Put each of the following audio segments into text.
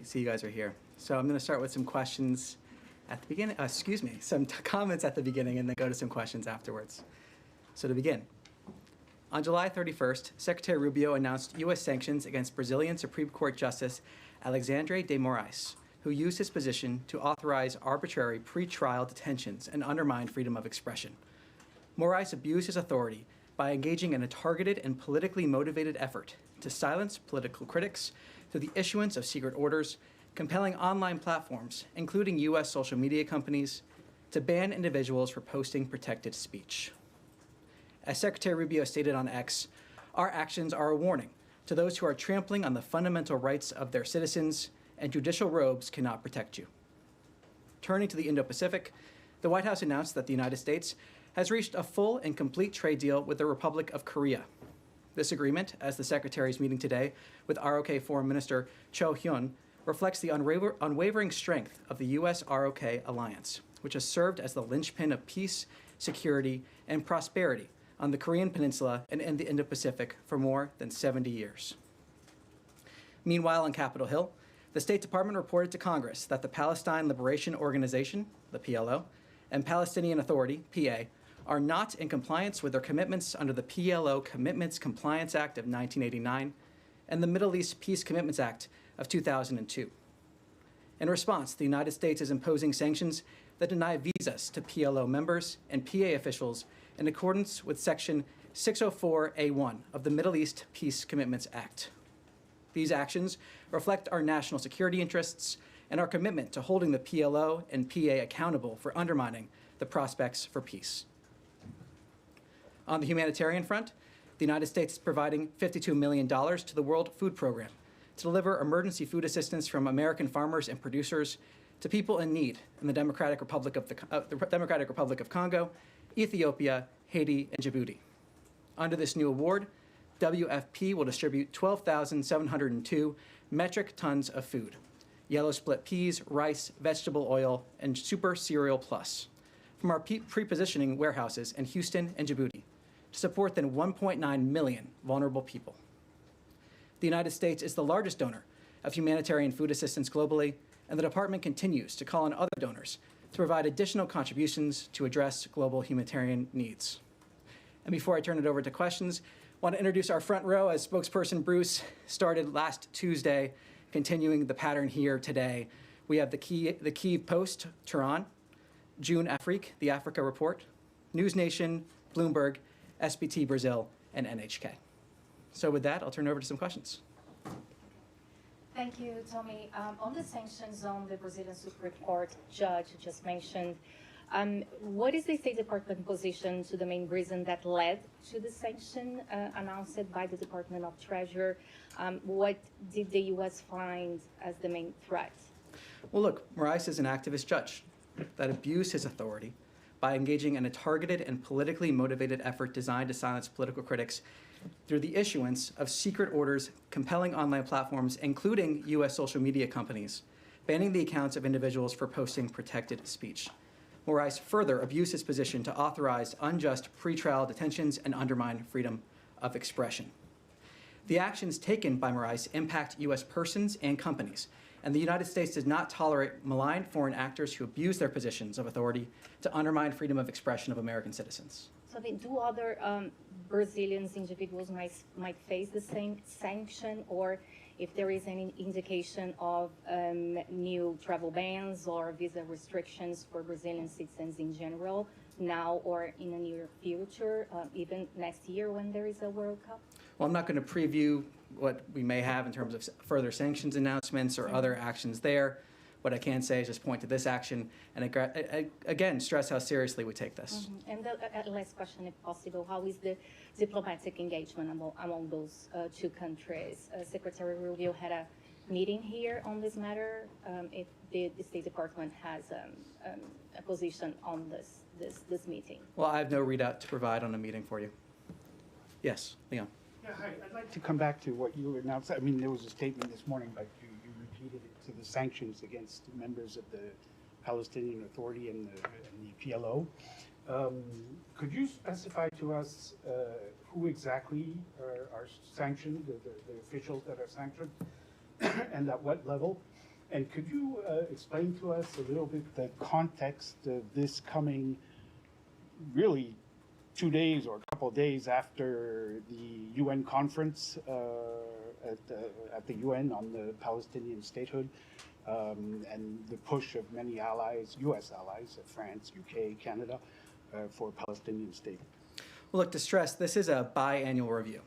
see you guys are here. So I'm going to start with some questions at the beginning, some comments at the beginning, and then go to some questions afterwards. So to begin, on July 31st, Secretary Rubio announced U.S. sanctions against Brazilian Supreme Court Justice Alexandre de Moraes, who used his position to authorize arbitrary pre-trial detentions and undermine freedom of expression. Moraes abused his authority by engaging in a targeted and politically motivated effort to silence political critics through the issuance of secret orders, compelling online platforms, including U.S. social media companies, to ban individuals for posting protected speech. As Secretary Rubio stated on X, our actions are a warning to those who are trampling on the fundamental rights of their citizens, and judicial robes cannot protect you. Turning to the Indo-Pacific, the White House announced that the United States has reached a full and complete trade deal with the Republic of Korea. This agreement, as the Secretary is meeting today with ROK Foreign Minister Cho Hyun, reflects the unwavering strength of the U.S.-ROK alliance, which has served as the linchpin of peace, security, and prosperity on the Korean Peninsula and in the Indo-Pacific for more than 70 years. Meanwhile, on Capitol Hill, the State Department reported to Congress that the Palestine Liberation Organization, the PLO, and Palestinian Authority, PA, are not in compliance with their commitments under the PLO Commitments Compliance Act of 1989 and the Middle East Peace Commitments Act of 2002. In response, the United States is imposing sanctions that deny visas to PLO members and PA officials in accordance with Section 604A1 of the Middle East Peace Commitments Act. These actions reflect our national security interests and our commitment to holding the PLO and PA accountable for undermining the prospects for peace. On the humanitarian front, the United States is providing $52 million to the World Food Program to deliver emergency food assistance from American farmers and producers to people in need in the Democratic Republic of Congo, Ethiopia, Haiti, and Djibouti. Under this new award, WFP will distribute 12,702 metric tons of food, yellow split peas, rice, vegetable oil, and Super Cereal Plus from our pre-positioning warehouses in Houston and Djibouti to support than 1.9 million vulnerable people. The United States is the largest donor of humanitarian food assistance globally, and the department continues to call on other donors to provide additional contributions to address global humanitarian needs. And before I turn it over to questions, I want to introduce our front row as spokesperson Bruce started last Tuesday, continuing the pattern here today. We have the Kyiv Post, Tehran, June Afrique, the Africa Report, News Nation, Bloomberg, SBT Brazil, and NHK. So with that, I'll turn it over to some questions. Thank you, Tommy. On the sanctions on the Brazilian Supreme Court judge just mentioned, what is the State Department position to the main reason that led to the sanction announced by the Department of Treasury? What did the U.S. find as the main threat? Well, look, Moraes is an activist judge that abused his authority by engaging in a targeted and politically motivated effort designed to silence political critics through the issuance of secret orders compelling online platforms, including U.S. social media companies, banning the accounts of individuals for posting protected speech. Moraes further abused his position to authorize unjust pretrial detentions and undermine freedom of expression. The actions taken by Moraes impact U.S. persons and companies, and the United States does not tolerate malign foreign actors who abuse their positions of authority to undermine freedom of expression of American citizens. So do other Brazilians, individuals might face the same sanction, or if there is any indication of new travel bans or visa restrictions for Brazilian citizens in general, now or in the near future, even next year when there is a World Cup? Well, I'm not going to preview what we may have in terms of further sanctions announcements or other actions there. What I can say is just point to this action and again stress how seriously we take this. Mm-hmm. And the last question, if possible, how is the diplomatic engagement among those two countries? Secretary Rubio had a meeting here on this matter. If the State Department has a position on this meeting. Well, I have no readout to provide on a meeting for you. Yes, Leon. Yeah, hi. I'd like to come back to what you announced. I mean, there was a statement this morning, but you repeated it, to the sanctions against members of the Palestinian Authority and the PLO. Could you specify to us who exactly are sanctioned, the officials that are sanctioned, and at what level? And could you explain to us a little bit the context of this coming really 2 days or a couple of days after the UN conference at the UN on the Palestinian statehood, and the push of many allies, U.S. allies, France, UK, Canada, for Palestinian state? Well, look, to stress, this is a biannual review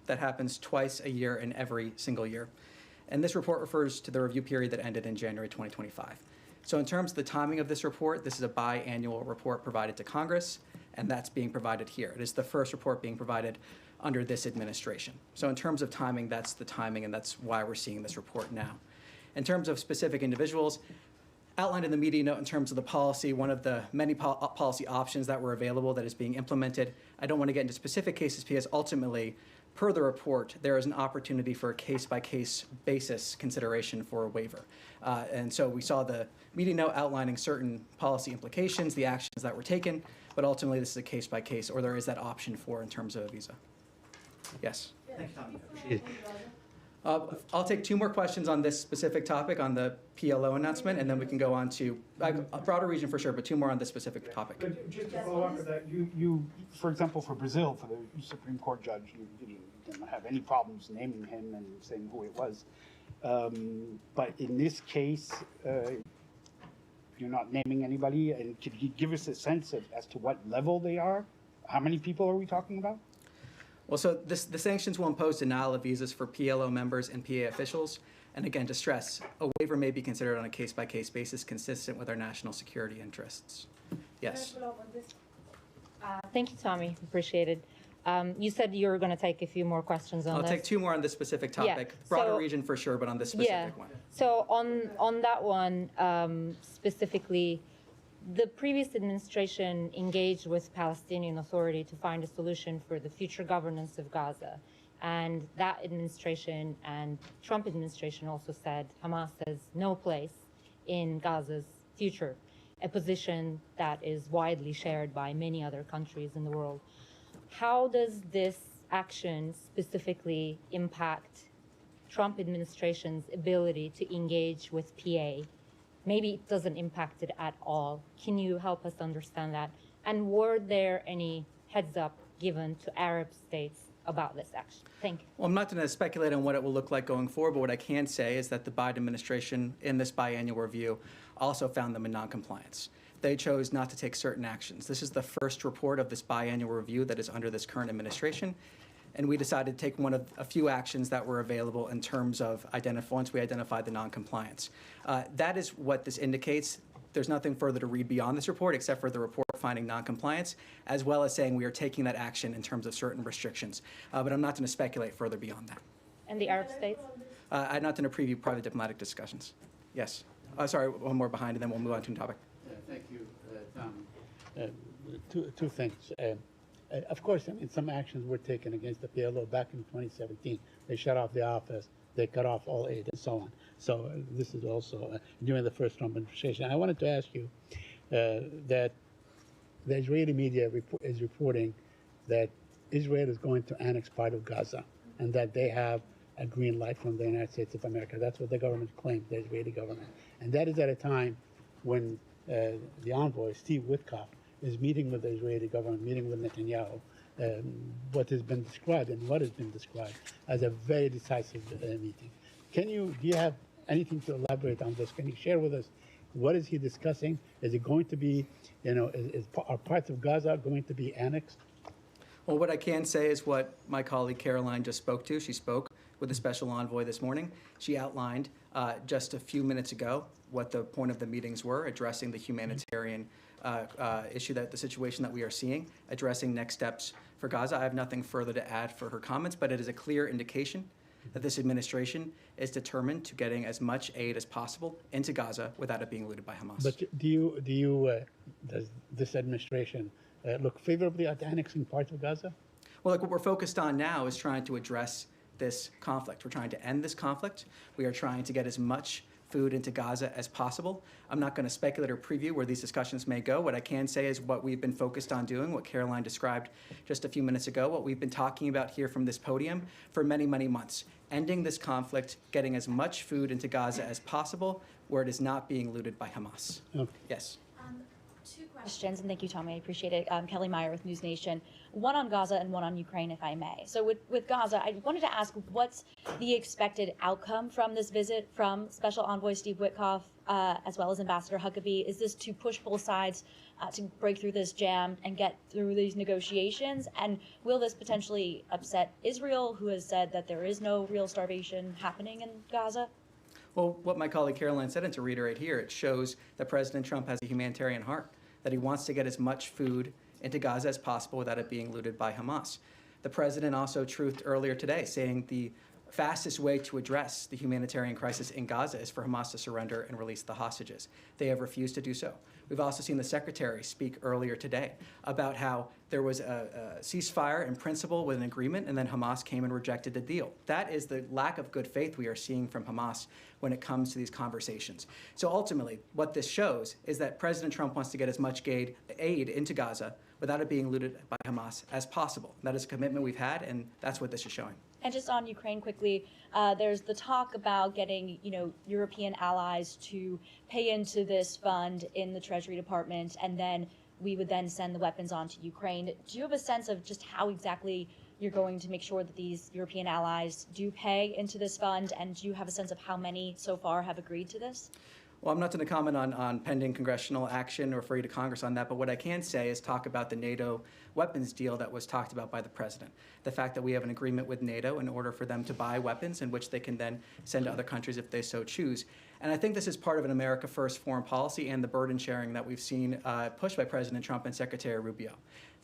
that happens twice a year in every single year. And this report refers to the review period that ended in January 2025. So in terms of the timing of this report, this is a biannual report provided to Congress, and that's being provided here. It is the first report being provided under this administration. So in terms of timing, that's the timing, and that's why we're seeing this report now. In terms of specific individuals, outlined in the media note in terms of the policy, one of the many policy options that were available that is being implemented. I don't want to get into specific cases because ultimately, per the report, there is an opportunity for a case-by-case basis consideration for a waiver. And so we saw the media note outlining certain policy implications, the actions that were taken, but ultimately this is a case-by-case, or there is that option for in terms of a visa. Yes? Thanks, Tommy. Appreciate it. I'll take 2 more questions on this specific topic, on the PLO announcement, and then we can go on to a broader region for sure, but 2 more on this specific topic. But just to follow up with that, you, for example, for Brazil, for the Supreme Court judge, you didn't have any problems naming him and saying who it was. But in this case, you're not naming anybody, and could you give us a sense of as to what level they are? How many people are we talking about? Well, so the sanctions will impose denial of visas for PLO members and PA officials. And again, to stress, a waiver may be considered on a case-by-case basis consistent with our national security interests. Yes? Thank you, Tommy. Appreciate it. You said you were going to take a few more questions on I'll this. take 2 more on this specific topic. Yeah. Broader So- region for sure, but on this specific one. So on that one, specifically, the previous administration engaged with Palestinian Authority to find a solution for the future governance of Gaza. And that administration and Trump administration also said Hamas has no place in Gaza's future, a position that is widely shared by many other countries in the world. How does this action specifically impact Trump administration's ability to engage with PA? Maybe it doesn't impact it at all. Can you help us understand that? And were there any heads up given to Arab states about this action? Thank you. Well, I'm not going to speculate on what it will look like going forward, but what I can say is that the Biden administration in this biannual review also found them in noncompliance. They chose not to take certain actions. This is the first report of this biannual review that is under this current administration. And we decided to take one of a few actions that were available in terms of once we identified the noncompliance. That is what this indicates. There's nothing further to read beyond this report except for the report finding noncompliance, as well as saying we are taking that action in terms of certain restrictions. But I'm not going to speculate further beyond that. And the Arab states? I'm not going to preview private diplomatic discussions. Yes. Sorry, one more behind, and then we'll move on to a topic. Thank you, Tommy. Two things. Of course, I mean, some actions were taken against the PLO back in 2017. They shut off the office, they cut off all aid, and so on. So this is also during the first Trump administration. I wanted to ask you that the Israeli media is reporting that Israel is going to annex part of Gaza and that they have a green light from the United States of America. That's what the government claims, the Israeli government. And that is at a time when the envoy, Steve Witkoff, is meeting with the Israeli government, meeting with Netanyahu, what has been described as a very decisive meeting. Do you have anything to elaborate on this? Can you share with us what is he discussing? Is it going to be, are parts of Gaza going to be annexed? Well, what I can say is what my colleague Caroline just spoke to. She spoke with the special envoy this morning. She outlined just a few minutes ago what the point of the meetings were, addressing the humanitarian issue, that the situation that we are seeing, addressing next steps for Gaza. I have nothing further to add for her comments, but it is a clear indication that this administration is determined to getting as much aid as possible into Gaza without it being looted by Hamas. But does this administration look favorably at annexing parts of Gaza? Well, like what we're focused on now is trying to address this conflict. We're trying to end this conflict. We are trying to get as much food into Gaza as possible. I'm not going to speculate or preview where these discussions may go. What I can say is what we've been focused on doing, what Caroline described just a few minutes ago, what we've been talking about here from this podium for many, many months. Ending this conflict, getting as much food into Gaza as possible where it is not being looted by Hamas. Okay. Yes. Two questions, and thank you, Tommy. I appreciate it. Kelly Meyer with News Nation. One on Gaza and one on Ukraine, if I may. So with Gaza, I wanted to ask what's the expected outcome from this visit from Special Envoy Steve Witkoff, as well as Ambassador Huckabee? Is this to push both sides to break through this jam and get through these negotiations? And will this potentially upset Israel, who has said that there is no real starvation happening in Gaza? Well, what my colleague Caroline said, and to reiterate here, it shows that President Trump has a humanitarian heart, that he wants to get as much food into Gaza as possible without it being looted by Hamas. The president also truthed earlier today, saying the fastest way to address the humanitarian crisis in Gaza is for Hamas to surrender and release the hostages. They have refused to do so. We've also seen the secretary speak earlier today about how there was a ceasefire in principle with an agreement, and then Hamas came and rejected the deal. That is the lack of good faith we are seeing from Hamas when it comes to these conversations. So ultimately, what this shows is that President Trump wants to get as much aid into Gaza without it being looted by Hamas as possible. That is a commitment we've had, and that's what this is showing. And just on Ukraine quickly, there's the talk about getting, European allies to pay into this fund in the Treasury Department, and then we would then send the weapons on to Ukraine. Do you have a sense of just how exactly you're going to make sure that these European allies do pay into this fund, and do you have a sense of how many so far have agreed to this? Well, I'm not going to comment on pending congressional action or refer you to Congress on that, but what I can say is talk about the NATO weapons deal that was talked about by the president. The fact that we have an agreement with NATO in order for them to buy weapons in which they can then send to other countries if they so choose. And I think this is part of an America First foreign policy and the burden sharing that we've seen pushed by President Trump and Secretary Rubio.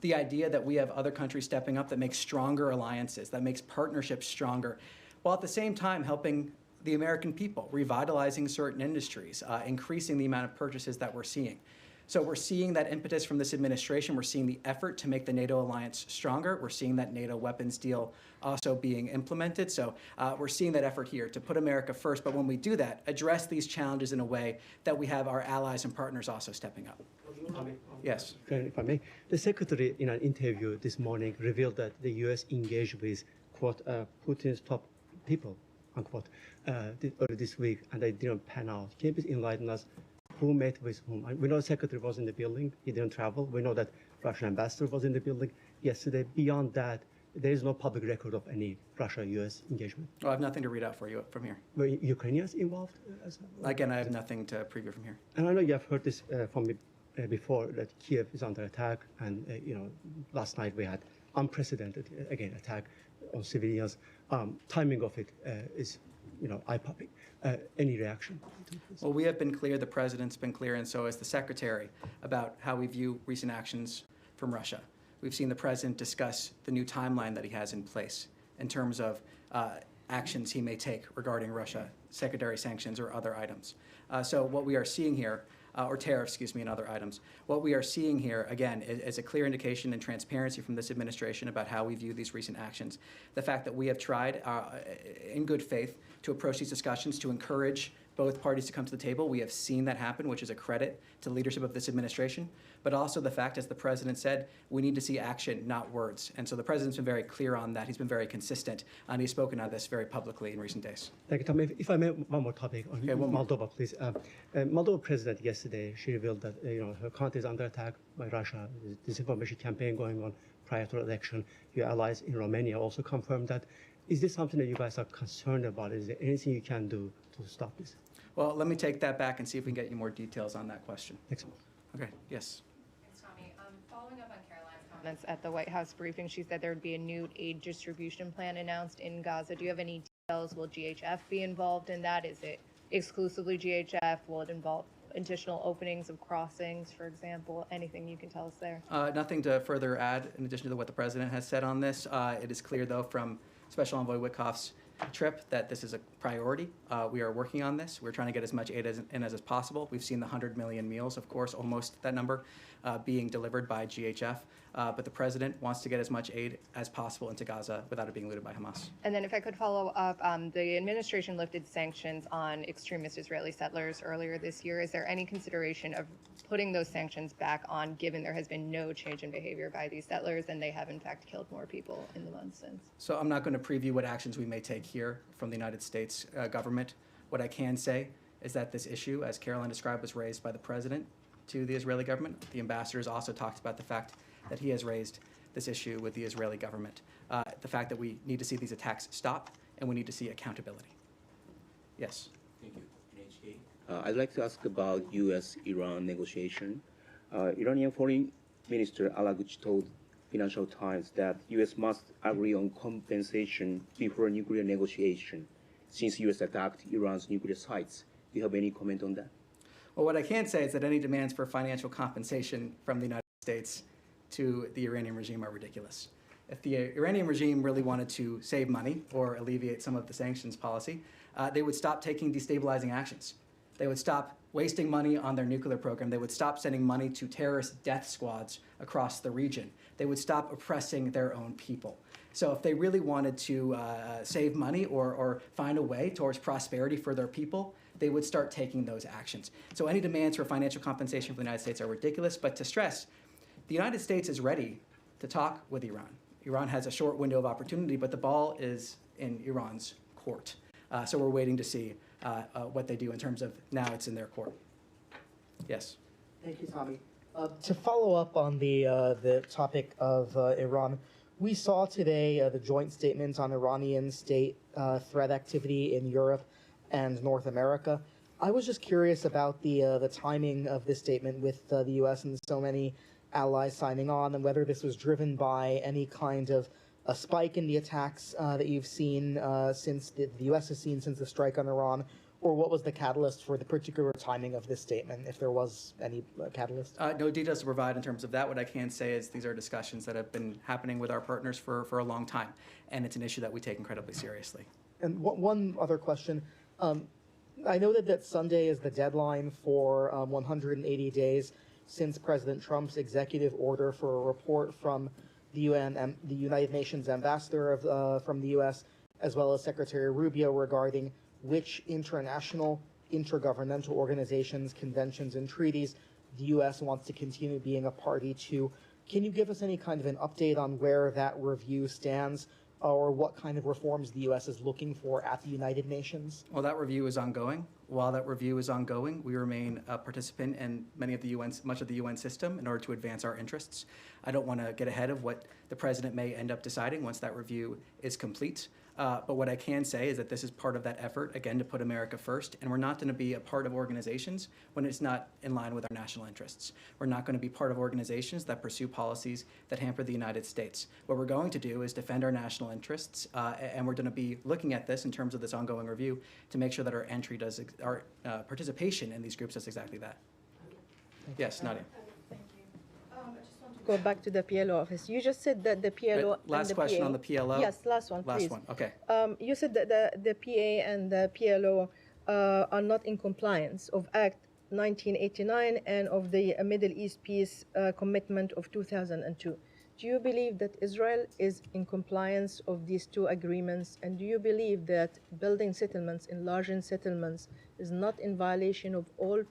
The idea that we have other countries stepping up that makes stronger alliances, that makes partnerships stronger, while at the same time helping the American people, revitalizing certain industries, increasing the amount of purchases that we're seeing. So we're seeing that impetus from this administration. We're seeing the effort to make the NATO alliance stronger. We're seeing that NATO weapons deal also being implemented. So we're seeing that effort here to put America first. But when we do that, address these challenges in a way that we have our allies and partners also stepping up. Yes. If I may, the secretary in an interview this morning revealed that the U.S. engaged with, quote, Putin's top people, unquote, earlier this week, and they didn't pan out. Can you please enlighten us who met with whom? We know the secretary was in the building. He didn't travel. We know that Russian ambassador was in the building yesterday. Beyond that, there is no public record of any Russia-U.S. engagement. Well, I have nothing to read out for you from here. Were Ukrainians involved? Again, I have nothing to preview from here. And I know you have heard this from me before, that Kiev is under attack, and last night we had unprecedented, again, attack on civilians. Timing of it is, eye-popping. Any reaction? Well, we have been clear, the president's been clear, and so has the secretary, about how we view recent actions from Russia. We've seen the president discuss the new timeline that he has in place in terms of actions he may take regarding Russia, secondary sanctions or other items. So what we are seeing here, or tariffs, and other items. What we are seeing here, again, is a clear indication and transparency from this administration about how we view these recent actions. The fact that we have tried, in good faith, to approach these discussions to encourage both parties to come to the table. We have seen that happen, which is a credit to the leadership of this administration, but also the fact, as the president said, we need to see action, not words. And so the president's been very clear on that. He's been very consistent, and he's spoken on this very publicly in recent days. Thank you, Tom. If I may, one more topic on Moldova, please. Moldova president yesterday, she revealed that her country is under attack by Russia. There's disinformation campaign going on prior to the election. Your allies in Romania also confirmed that. Is this something that you guys are concerned about? Is there anything you can do to stop this? Well, let me take that back and see if we can get you more details on that question. Excellent. Okay, yes. Thanks, Tommy. Following up on Caroline's comments at the White House briefing, she said there would be a new aid distribution plan announced in Gaza. Do you have any details? Will GHF be involved in that? Is it exclusively GHF? Will it involve additional openings of crossings, for example? Anything you can tell us there? Nothing to further add in addition to what the president has said on this. It is clear, though, from Special Envoy Witkoff's trip that this is a priority. We are working on this. We're trying to get as much aid as possible. We've seen the 100 million meals, of course, almost that number, being delivered by GHF. But the president wants to get as much aid as possible into Gaza without it being looted by Hamas. And then if I could follow up, the administration lifted sanctions on extremist Israeli settlers earlier this year. Is there any consideration of putting those sanctions back on, given there has been no change in behavior by these settlers and they have in fact killed more people in the months since? So I'm not going to preview what actions we may take here from the United States government. What I can say is that this issue, as Caroline described, was raised by the president to the Israeli government. The ambassadors also talked about the fact that he has raised this issue with the Israeli government. The fact that we need to see these attacks stop and we need to see accountability. Yes. Thank you. NHK. I'd like to ask about U.S.-Iran negotiation. Iranian Foreign Minister Alaguchi told Financial Times that U.S. must agree on compensation before nuclear negotiation, since U.S. attacked Iran's nuclear sites. Do you have any comment on that? Well, what I can say is that any demands for financial compensation from the United States to the Iranian regime are ridiculous. If the Iranian regime really wanted to save money or alleviate some of the sanctions policy, they would stop taking destabilizing actions. They would stop wasting money on their nuclear program. They would stop sending money to terrorist death squads across the region. They would stop oppressing their own people. So if they really wanted to save money or find a way towards prosperity for their people, they would start taking those actions. So any demands for financial compensation from the United States are ridiculous, but to stress, the United States is ready to talk with Iran. Iran has a short window of opportunity, but the ball is in Iran's court. So we're waiting to see what they do in terms of now it's in their court. Yes. Thank you, Tommy. To follow up on the topic of Iran, we saw today the joint statement on Iranian state threat activity in Europe and North America. I was just curious about the timing of this statement with the U.S. and so many allies signing on, and whether this was driven by any kind of a spike in the attacks that you've seen since the U.S. has seen since the strike on Iran, or what was the catalyst for the particular timing of this statement, if there was any catalyst? No details to provide in terms of that. What I can say is these are discussions that have been happening with our partners for a long time, and it's an issue that we take incredibly seriously. And one other question. I know that Sunday is the deadline for 180 days since President Trump's executive order for a report from the UN and the United Nations ambassador from the U.S., as well as Secretary Rubio, regarding which international intergovernmental organizations, conventions, and treaties the U.S. wants to continue being a party to. Can you give us any kind of an update on where that review stands, or what kind of reforms the U.S. is looking for at the United Nations? Well, that review is ongoing. While that review is ongoing, we remain a participant in much of the UN system in order to advance our interests. I don't want to get ahead of what the president may end up deciding once that review is complete. But what I can say is that this is part of that effort, again, to put America first, and we're not going to be a part of organizations when it's not in line with our national interests. We're not going to be part of organizations that pursue policies that hamper the United States. What we're going to do is defend our national interests, and we're going to be looking at this in terms of this ongoing review to make sure that our participation in these groups does exactly that. Yes, Nadia. Go back to the PLO office. You just said that the PLO last and the question PA, on the PLO. Yes, last one, please. Last one, okay. You said that the PA and the PLO are not in compliance of Act 1989 and of the Middle East Peace Commitment of 2002. Do you believe that Israel is in compliance of these two agreements? And do you believe that building settlements, enlarging settlements, is not in violation of all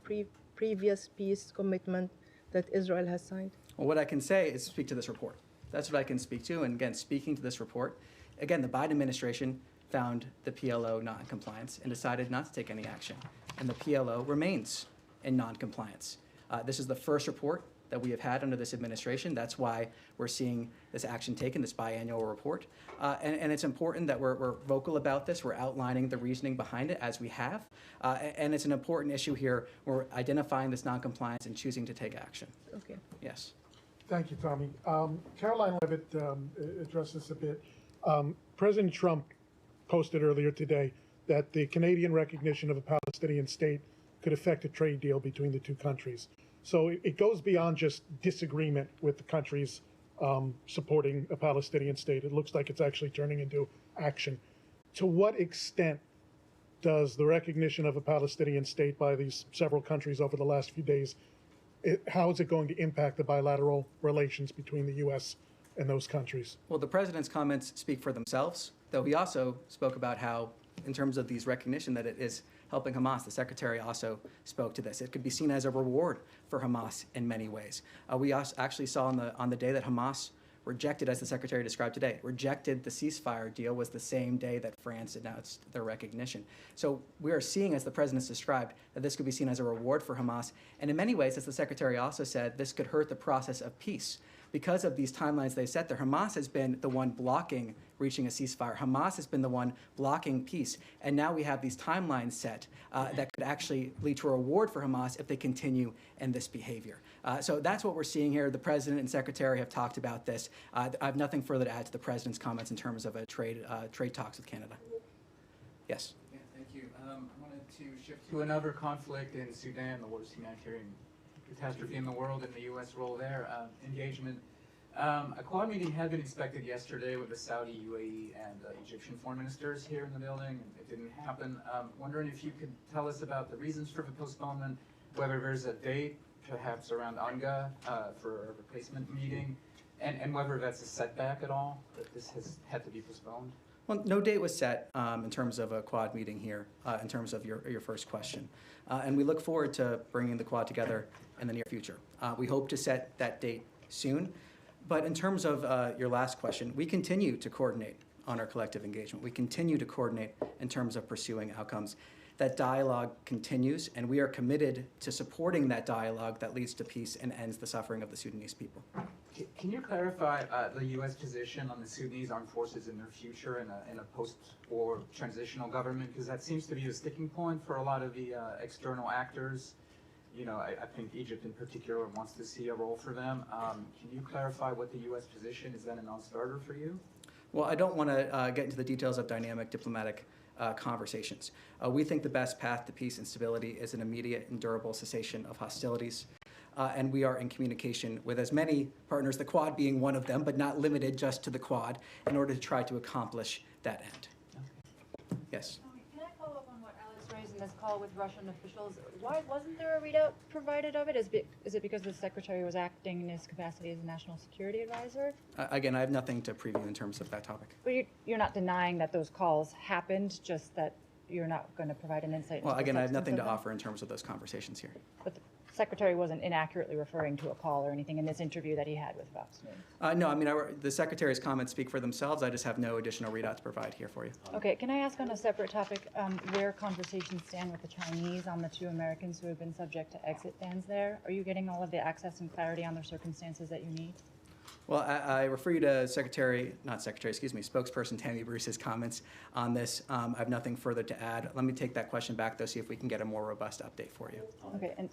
previous peace commitment that Israel has signed? Well, what I can say is speak to this report. That's what I can speak to. And again, speaking to this report, again, the Biden administration found the PLO not in compliance and decided not to take any action. And the PLO remains in non-compliance. This is the first report that we have had under this administration. That's why we're seeing this action taken, this biannual report. And it's important that we're vocal about this. We're outlining the reasoning behind it as we have. And it's an important issue here. We're identifying this non-compliance and choosing to take action. Okay. Yes. Thank you, Tommy. Caroline Levitt addressed this a bit. President Trump posted earlier today that the Canadian recognition of a Palestinian state could affect a trade deal between the two countries. So it goes beyond just disagreement with the countries supporting a Palestinian state. It looks like it's actually turning into action. To what extent does the recognition of a Palestinian state by these several countries over the last few days, how is it going to impact the bilateral relations between the U.S. and those countries? Well, the president's comments speak for themselves, though he also spoke about how, in terms of these recognition that it is helping Hamas, the secretary also spoke to this. It could be seen as a reward for Hamas in many ways. We actually saw on the day that Hamas rejected, as the secretary described today, rejected the ceasefire deal was the same day that France announced their recognition. So we are seeing, as the president's described, that this could be seen as a reward for Hamas. And in many ways, as the secretary also said, this could hurt the process of peace. Because of these timelines they've set there, Hamas has been the one blocking reaching a ceasefire. Hamas has been the one blocking peace. And now we have these timelines set that could actually lead to a reward for Hamas if they continue in this behavior. So that's what we're seeing here. The president and secretary have talked about this. I have nothing further to add to the president's comments in terms of a trade talks with Canada. Yes. Yeah, thank you. I wanted to shift to another conflict in Sudan, the worst humanitarian catastrophe in the world, and the U.S. role there, engagement. A Quad meeting had been expected yesterday with the Saudi, UAE, and Egyptian foreign ministers here in the building, and it didn't happen. Wondering if you could tell us about the reasons for the postponement, whether there's a date, perhaps around UNGA, for a replacement meeting, and whether that's a setback at all, that this has had to be postponed. Well, no date was set in terms of a Quad meeting here, in terms of your first question. And we look forward to bringing the Quad together in the near future. We hope to set that date soon. But in terms of your last question, we continue to coordinate on our collective engagement. We continue to coordinate in terms of pursuing outcomes. That dialogue continues, and we are committed to supporting that dialogue that leads to peace and ends the suffering of the Sudanese people. Can you clarify the U.S. position on the Sudanese armed forces and their future in a post-war transitional government? Because that seems to be a sticking point for a lot of the external actors. You know, I think Egypt in particular wants to see a role for them. Can you clarify what the U.S. position is? That a non-starter for you? Well, I don't want to get into the details of dynamic diplomatic conversations. We think the best path to peace and stability is an immediate and durable cessation of hostilities. And we are in communication with as many partners, the Quad being one of them, but not limited just to the Quad, in order to try to accomplish that end. Okay. Yes. Can I follow up on what Alex raised in this call with Russian officials? Why wasn't there a readout provided of it? Is it because the secretary was acting in his capacity as a national security advisor? Again, I have nothing to preview in terms of that topic. But you're not denying that those calls happened, just that you're not going to provide an insight into Well, again, the I have nothing to substance of offer in terms of those conversations here. But the secretary wasn't inaccurately referring to a call or anything in this interview that he had with Fox News. No, I mean, the secretary's comments speak for themselves. I just have no additional readout to provide here for you. Okay, can I ask on a separate topic where conversations stand with the Chinese on the 2 Americans who have been subject to exit bans there? Are you getting all of the access and clarity on their circumstances that you need? Well, I refer you to Spokesperson Tammy Bruce's comments on this. I have nothing further to add. Let me take that question back, though, see if we can get a more robust update for you. Okay, and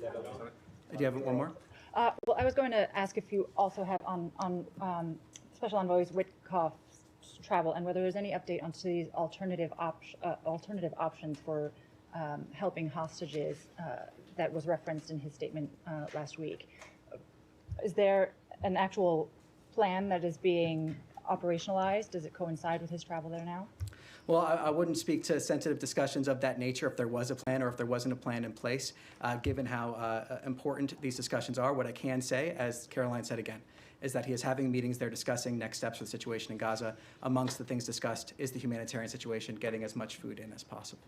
Do you have one more? well, I was going to ask if you also have on Special Envoys Witkoff's travel and whether there's any update on these alternative options for helping hostages that was referenced in his statement last week. Is there an actual plan that is being operationalized? Does it coincide with his travel there now? Well, I wouldn't speak to sensitive discussions of that nature if there was a plan or if there wasn't a plan in place, given how important these discussions are. What I can say, as Caroline said again, is that he is having meetings there discussing next steps for the situation in Gaza. Amongst the things discussed is the humanitarian situation, getting as much food in as possible.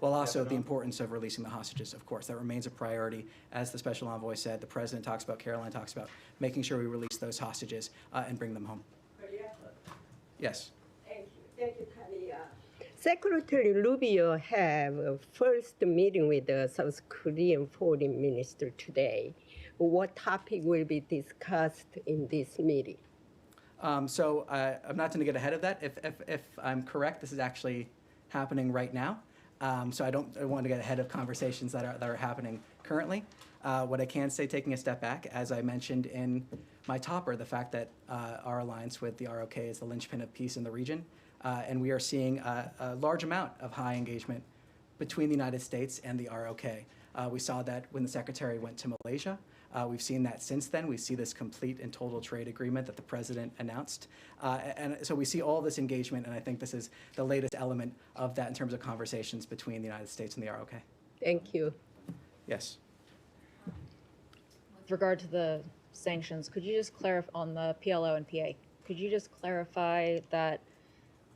Well, also the importance of releasing the hostages, of course. That remains a priority. As the Special Envoy said, the President talks about, Caroline talks about, making sure we release those hostages and bring them home. Yes. Thank you, Secretary Rubio have a first meeting with the South Korean Foreign Minister today. What topic will be discussed in this meeting? So I'm not going to get ahead of that. If I'm correct, this is actually happening right now. So I want to get ahead of conversations that are happening currently. What I can say, taking a step back, as I mentioned in my topper, the fact that our alliance with the ROK is the linchpin of peace in the region, and we are seeing a large amount of high engagement between the United States and the ROK. We saw that when the Secretary went to Malaysia. We've seen that since then. We see this complete and total trade agreement that the president announced. And so we see all this engagement, and I think this is the latest element of that in terms of conversations between the United States and the ROK. Thank you. Yes. With regard to the sanctions, could you just clarify on the PLO and PA? Could you just clarify that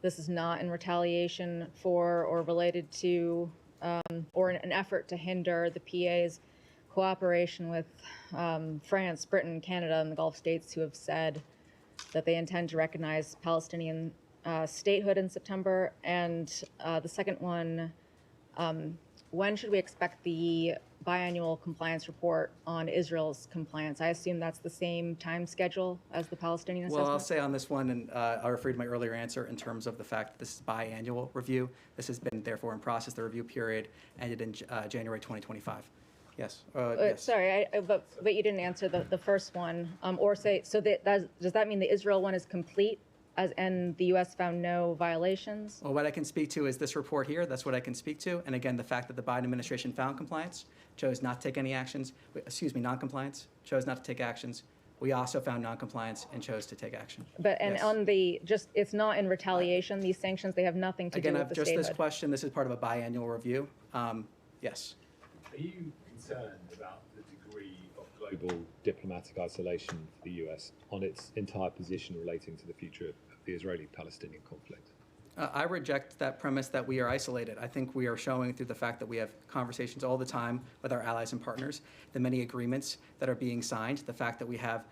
this is not in retaliation for or related to or an effort to hinder the PA's cooperation with France, Britain, Canada, and the Gulf states who have said that they intend to recognize Palestinian statehood in September? And the second one, when should we expect the biannual compliance report on Israel's compliance? I assume that's the same time schedule as the Palestinian assessment? Well, I'll say on this one, and I'll refer to my earlier answer in terms of the fact that this is biannual review. This has been therefore in process. The review period ended in January 2025. Yes. Yes. Sorry, but you didn't answer the first one. Or say, so does that mean the Israel one is complete and the U.S. found no violations? Well, what I can speak to is this report here. That's what I can speak to. And again, the fact that the Biden administration found compliance, chose not to take any actions, non-compliance, chose not to take actions. We also found non-compliance and chose to take action. But, and yes. on the, it's not in retaliation, these sanctions, they have nothing to do with the just statehood. this question, this is part of a biannual review. Yes. Are you concerned about the degree of global diplomatic isolation for the US on its entire position relating to the future of the Israeli-Palestinian conflict? I reject that premise that we are isolated. I think we are showing through the fact that we have conversations all the time with our allies and partners, the many agreements that are being signed, the fact that we have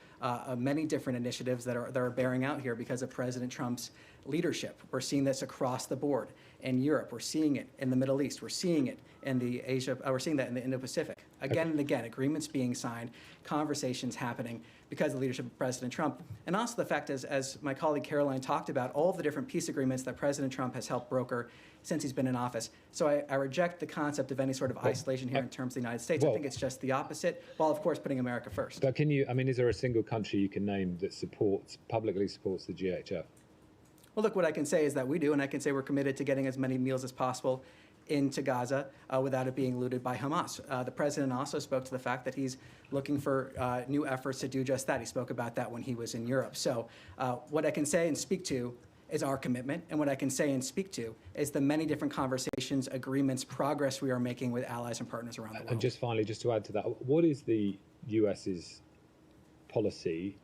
many different initiatives that are bearing out here because of President Trump's leadership. We're seeing this across the board in Europe. We're seeing it in the Middle East. We're seeing it in the Asia. We're seeing that in the Indo-Pacific. Again and again, agreements being signed, conversations happening because of the leadership of President Trump. And also the fact, as my colleague Caroline talked about, all of the different peace agreements that President Trump has helped broker since he's been in office. So I reject the concept of any sort of isolation here in terms of the United States. I think it's just the opposite, while of course putting America first. But can you, I mean, is there a single country you can name that publicly supports the GHF? Well, look, what I can say is that we do, and I can say we're committed to getting as many meals as possible into Gaza without it being looted by Hamas. The president also spoke to the fact that he's looking for new efforts to do just that. He spoke about that when he was in Europe. So what I can say and speak to is our commitment, and what I can say and speak to is the many different conversations, agreements, progress we are making with allies and partners around the world. And just finally, just to add to that, what is the US's policy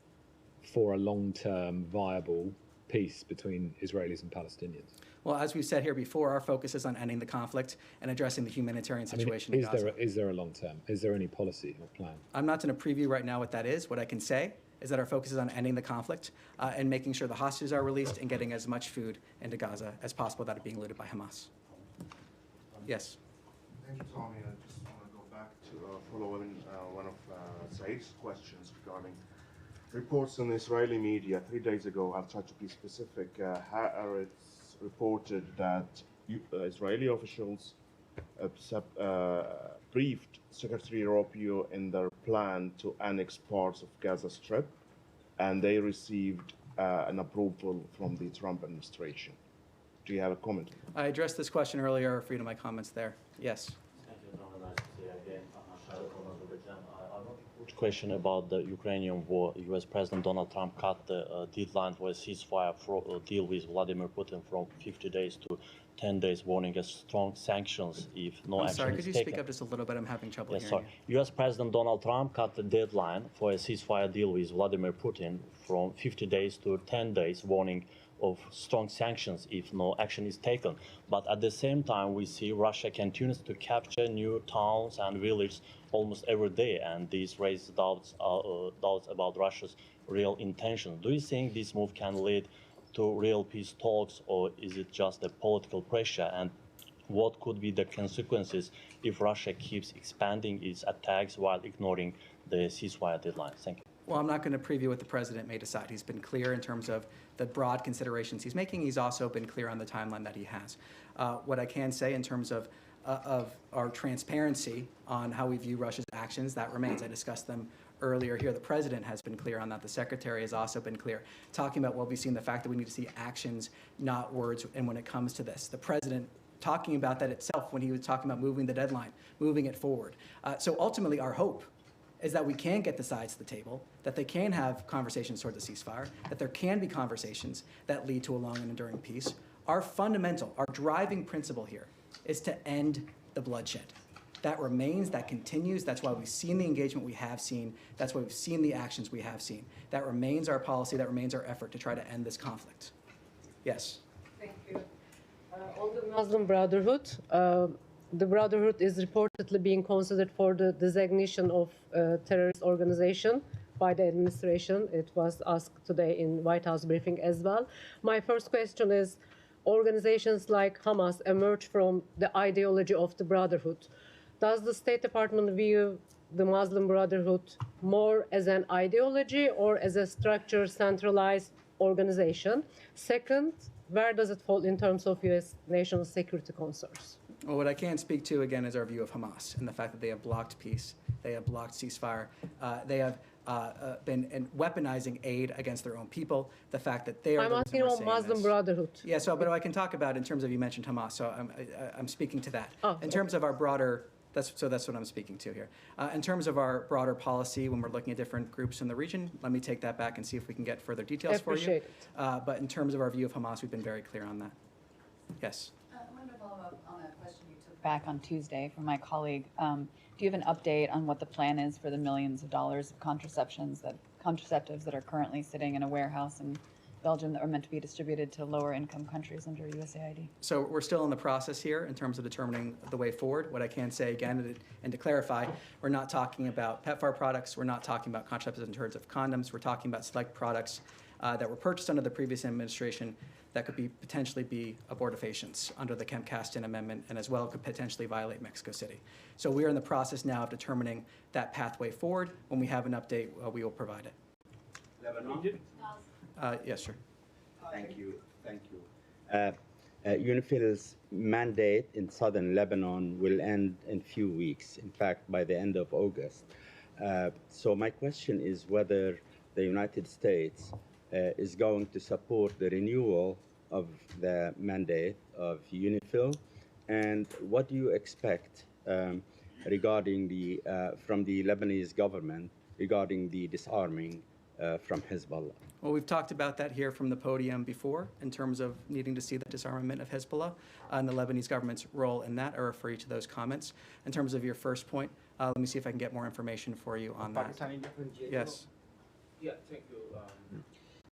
for a long-term viable peace between Israelis and Palestinians? Well, as we've said here before, our focus is on ending the conflict and addressing the humanitarian situation in Gaza. Is there a long term? Is there any policy or plan? I'm not going to preview right now what that is. What I can say is that our focus is on ending the conflict and making sure the hostages are released and getting as much food into Gaza as possible without it being looted by Hamas. Yes. Thank you, Tommy. I just want to go back to following one of Said's questions regarding reports in Israeli media. 3 days ago, I'll try to be specific. Haaretz reported that Israeli officials briefed Secretary Rubio in their plan to annex parts of Gaza Strip, and they received an approval from the Trump administration. Do you have a comment? I addressed this question earlier. Free to my comments there. Yes. Question about the Ukrainian war. U.S. President Donald Trump cut the deadline for a ceasefire deal with Vladimir Putin from 50 days to 10 days, warning of strong sanctions if no action is taken. Sorry, could you speak up just a little bit? I'm having trouble hearing sorry. you. U.S. President Donald Trump cut the deadline for a ceasefire deal with Vladimir Putin from 50 days to 10 days, warning of strong sanctions if no action is taken. But at the same time, we see Russia continues to capture new towns and villages almost every day, and this raises doubts about Russia's real intention. Do you think this move can lead to real peace talks, or is it just a political pressure? And what could be the consequences if Russia keeps expanding its attacks while ignoring the ceasefire deadline? Thank you. Well, I'm not going to preview what the president may decide. He's been clear in terms of the broad considerations he's making. He's also been clear on the timeline that he has. What I can say in terms of our transparency on how we view Russia's actions, that remains. I discussed them earlier here. The president has been clear on that. The secretary has also been clear, talking about what we've seen, the fact that we need to see actions, not words, and when it comes to this. The president talking about that itself when he was talking about moving the deadline, moving it forward. So ultimately, our hope is that we can get the sides to the table, that they can have conversations towards a ceasefire, that there can be conversations that lead to a long and enduring peace. Our fundamental, our driving principle here is to end the bloodshed. That remains, that continues. That's why we've seen the engagement we have seen. That's why we've seen the actions we have seen. That remains our policy. That remains our effort to try to end this conflict. Yes? Thank you. On the Muslim Brotherhood, the Brotherhood is reportedly being considered for the designation of terrorist organization by the administration. It was asked today in White House briefing as well. My first question is, organizations like Hamas emerge from the ideology of the Brotherhood. Does the State Department view the Muslim Brotherhood more as an ideology or as a structured, centralized organization? Second, where does it fall in terms of U.S. national security concerns? Well, what I can speak to, again, is our view of Hamas and the fact that they have blocked peace, they have blocked ceasefire, they have been weaponizing aid against their own people, the fact that they are. I'm asking about Muslim Brotherhood. Yeah, so, but I can talk about in terms of, you mentioned Hamas, so I'm speaking to that. Oh, in terms of our broader, that's what I'm speaking to here. In terms of our broader policy, when we're looking at different groups in the region, let me take that back and see if we can get further details for you. Appreciate it. But in terms of our view of Hamas, we've been very clear on that. Yes? I wanted to follow up on a question you took back on Tuesday from my colleague. Do you have an update on what the plan is for the millions of dollars of contraceptives that are currently sitting in a warehouse in Belgium that were meant to be distributed to lower income countries under USAID? So we're still in the process here in terms of determining the way forward. What I can say again, and to clarify, we're not talking about PEPFAR products. We're not talking about contraceptives in terms of condoms. We're talking about select products that were purchased under the previous administration that could potentially be abortifacients under the Kemp-Kasten Amendment, and as well could potentially violate Mexico City. So we are in the process now of determining that pathway forward. When we have an update, we will provide it. Lebanon? Yes, sir. Thank you. Thank you. UNIFIL's mandate in southern Lebanon will end in a few weeks, in fact, by the end of August. So my question is whether the United States is going to support the renewal of the mandate of UNIFIL, and what do you expect regarding from the Lebanese government regarding the disarming from Hezbollah? Well, we've talked about that here from the podium before in terms of needing to see the disarmament of Hezbollah and the Lebanese government's role in that. I refer you to those comments. In terms of your first point, let me see if I can get more information for you on that. Yes. Yeah, thank you,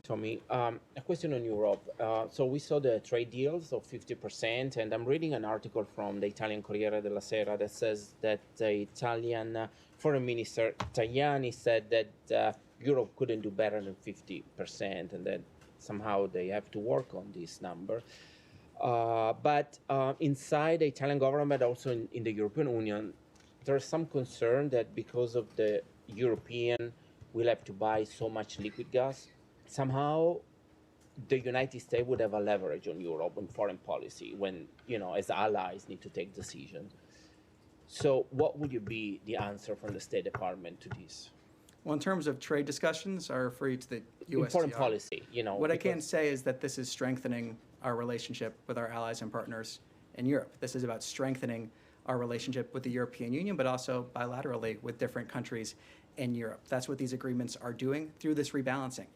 Tommy. A question on Europe. So we saw the trade deals of 50%, and I'm reading an article from the Italian Corriere della Sera that says that the Italian Foreign Minister Tajani said that Europe couldn't do better than 50%, and that somehow they have to work on this number. But inside the Italian government, also in the European Union, there's some concern that because of the European will have to buy so much liquid gas, somehow the United States would have a leverage on Europe on foreign policy when, as allies need to take decisions. So what would be the answer from the State Department to this? Well, in terms of trade discussions, I refer you to the USTR. In foreign policy, What I can say is that this is strengthening our relationship with our allies and partners in Europe. This is about strengthening our relationship with the European Union, but also bilaterally with different countries in Europe. That's what these agreements are doing through this rebalancing.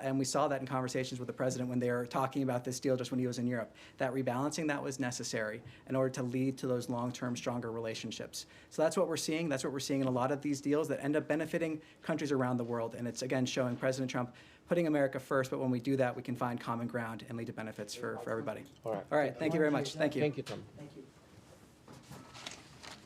And we saw that in conversations with the president when they were talking about this deal just when he was in Europe. That rebalancing, that was necessary in order to lead to those long-term, stronger relationships. So that's what we're seeing. That's what we're seeing in a lot of these deals that end up benefiting countries around the world. And it's, again, showing President Trump putting America first. But when we do that, we can find common ground and lead to benefits for everybody. All right. All right. Thank you very much. Thank you. Thank you, Tom. Thank you.